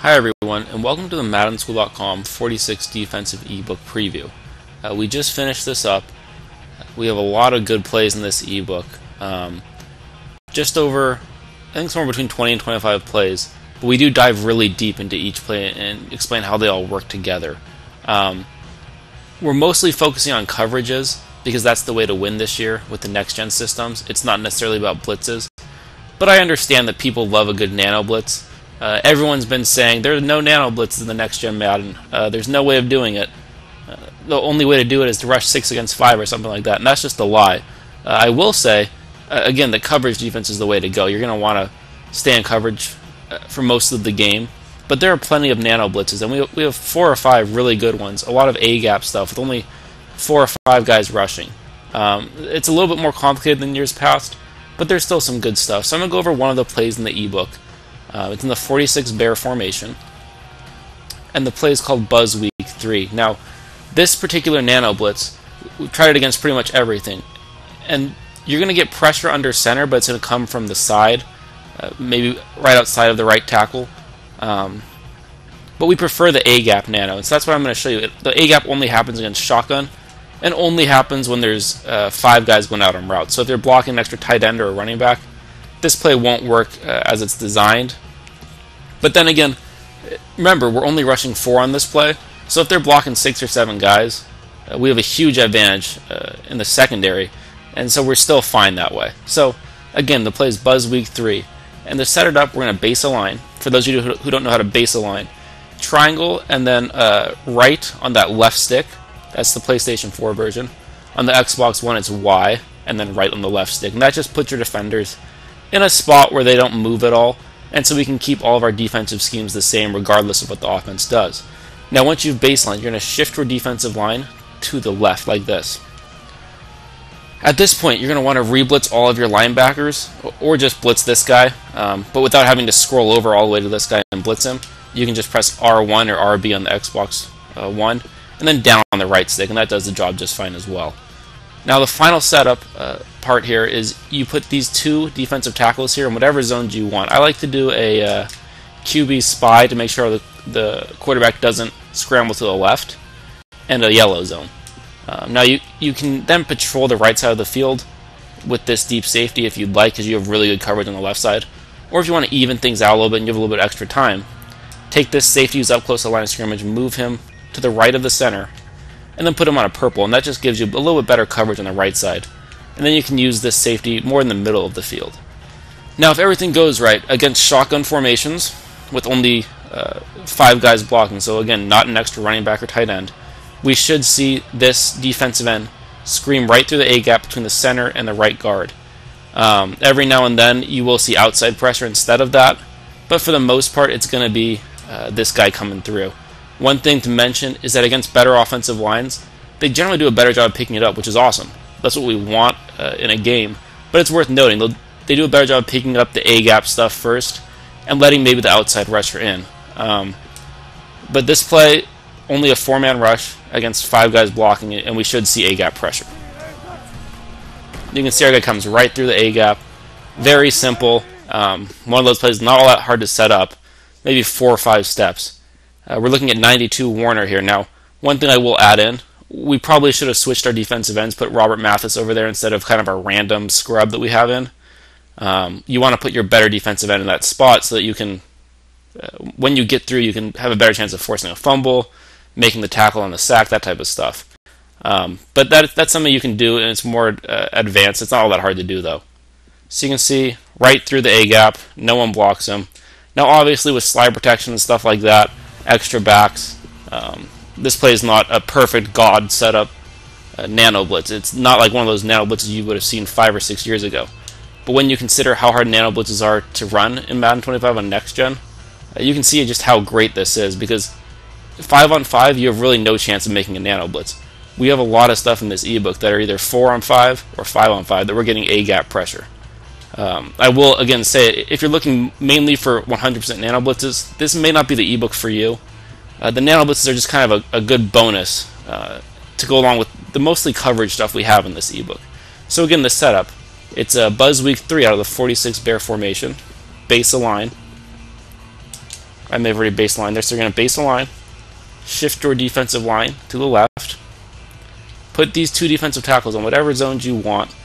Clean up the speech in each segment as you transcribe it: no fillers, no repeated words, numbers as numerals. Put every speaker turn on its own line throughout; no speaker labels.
Hi everyone, and welcome to the MaddenSchool.com 46 Defensive eBook preview. We just finished this up. We have a lot of good plays in this ebook. Just over, I think somewhere between 20 and 25 plays. But we do dive really deep into each play and explain how they all work together. We're mostly focusing on coverages because that's the way to win this year with the next-gen systems. It's not necessarily about blitzes. But I understand that people love a good nano blitz. Everyone's been saying there are no nano blitzes in the next-gen Madden. There's no way of doing it. The only way to do it is to rush 6 against 5 or something like that, and that's just a lie. I will say, again, the coverage defense is the way to go. You're going to want to stay in coverage for most of the game, but there are plenty of nano blitzes, and we have 4 or 5 really good ones, a lot of A-gap stuff with only 4 or 5 guys rushing. It's a little bit more complicated than years past, but there's still some good stuff. So I'm going to go over one of the plays in the ebook. It's in the 46 bear formation, and the play is called Buzz Week 3. Now, this particular nano blitz, we've tried it against pretty much everything, and you're going to get pressure under center, but it's going to come from the side, maybe right outside of the right tackle. But we prefer the A-gap nano, and so that's what I'm going to show you. The A-gap only happens against shotgun, and only happens when there's 5 guys going out on routes. So if they're blocking an extra tight end or a running back, this play won't work as it's designed. But then again, remember, we're only rushing 4 on this play, so if they're blocking 6 or 7 guys, we have a huge advantage in the secondary, and so we're still fine that way. So again, the play is Buzz Week 3, and to set it up, we're going to base a line. For those of you who don't know how to base a line, triangle and then right on that left stick. That's the PlayStation 4 version. On the Xbox One, it's Y, and then right on the left stick, and that just puts your defenders in a spot where they don't move at all, and so we can keep all of our defensive schemes the same regardless of what the offense does. Now once you've baselined, you're going to shift your defensive line to the left like this. At this point, you're going to want to re-blitz all of your linebackers, or just blitz this guy, but without having to scroll over all the way to this guy and blitz him. You can just press R1 or RB on the Xbox One, and then down on the right stick, and that does the job just fine as well. Now the final setup part here is you put these 2 defensive tackles here in whatever zones you want. I like to do a QB spy to make sure the quarterback doesn't scramble to the left, and a yellow zone. Now you can then patrol the right side of the field with this deep safety if you'd like, because you have really good coverage on the left side. Or if you want to even things out a little bit and you have a little bit extra time, take this safety who's up close to the line of scrimmage, move him to the right of the center, and then put him on a purple, and that just gives you a little bit better coverage on the right side. And then you can use this safety more in the middle of the field. Now, if everything goes right against shotgun formations with only 5 guys blocking, so again, not an extra running back or tight end, we should see this defensive end scream right through the A-gap between the center and the right guard. Every now and then, you will see outside pressure instead of that, but for the most part, it's going to be this guy coming through. One thing to mention is that against better offensive lines, they generally do a better job of picking it up, which is awesome. That's what we want in a game. But it's worth noting, they do a better job of picking up the A-gap stuff first and letting maybe the outside rusher in. But this play, only a 4-man rush against 5 guys blocking it, and we should see A-gap pressure. You can see our guy comes right through the A-gap. Very simple. One of those plays not all that hard to set up. Maybe 4 or 5 steps. We're looking at 92 Warner here. Now, one thing I will add in, we probably should have switched our defensive ends, put Robert Mathis over there instead of kind of a random scrub that we have in. You want to put your better defensive end in that spot so that you can, when you get through, you can have a better chance of forcing a fumble, making the tackle on the sack, that type of stuff. But that's something you can do, and it's more advanced. It's not all that hard to do, though. So you can see right through the A-gap, no one blocks him. Now, obviously, with slide protection and stuff like that, extra backs. This play is not a perfect God setup nano blitz. It's not like one of those nano blitzes you would have seen 5 or 6 years ago. But when you consider how hard nano blitzes are to run in Madden 25 on next gen, you can see just how great this is, because 5-on-5 you have really no chance of making a nano blitz. We have a lot of stuff in this ebook that are either 4-on-5 or 5-on-5 that we're getting A-gap pressure. I will again say, if you're looking mainly for 100% nano blitzes, this may not be the ebook for you. The nano blitzes are just kind of a good bonus to go along with the mostly coverage stuff we have in this ebook. So again, the setup, it's a Buzz Week 3 out of the 46 bear formation, base a line, I may have already baseline there, so you're going to base a line, shift your defensive line to the left, put these 2 defensive tackles on whatever zones you want.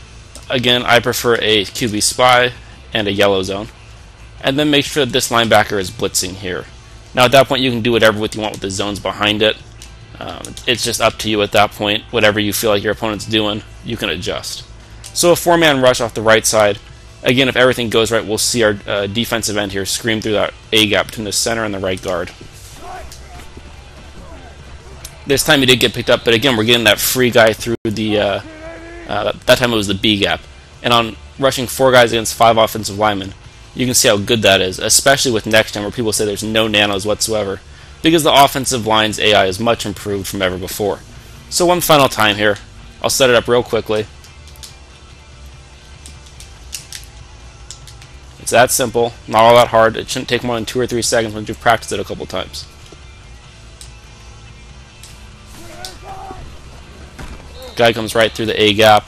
Again, I prefer a QB spy and a yellow zone. And then make sure that this linebacker is blitzing here. Now at that point you can do whatever you want with the zones behind it. It's just up to you at that point. Whatever you feel like your opponent's doing, you can adjust. So a 4-man rush off the right side. Again, if everything goes right, we'll see our defensive end here scream through that A-gap between the center and the right guard. This time he did get picked up, but again, we're getting that free guy through the... that time it was the B-gap. And on rushing 4 guys against 5 offensive linemen, you can see how good that is, especially with next gen where people say there's no nanos whatsoever, because the offensive line's AI is much improved from ever before. So one final time here. I'll set it up real quickly. It's that simple, not all that hard. It shouldn't take more than 2 or 3 seconds once you've practiced it a couple times. Guy comes right through the A-gap.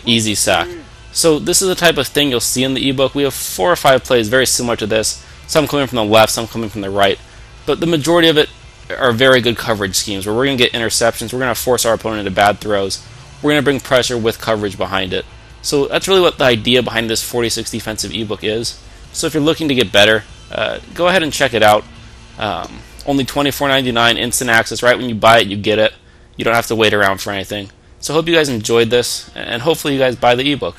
Easy sack. So this is the type of thing you'll see in the ebook. We have 4 or 5 plays very similar to this. Some coming from the left, some coming from the right. But the majority of it are very good coverage schemes where we're going to get interceptions. We're going to force our opponent into bad throws. We're going to bring pressure with coverage behind it. So that's really what the idea behind this 46 defensive ebook is. So if you're looking to get better, go ahead and check it out. Only $24.99 instant access. Right when you buy it, you get it. You don't have to wait around for anything. So I hope you guys enjoyed this, and hopefully you guys buy the ebook.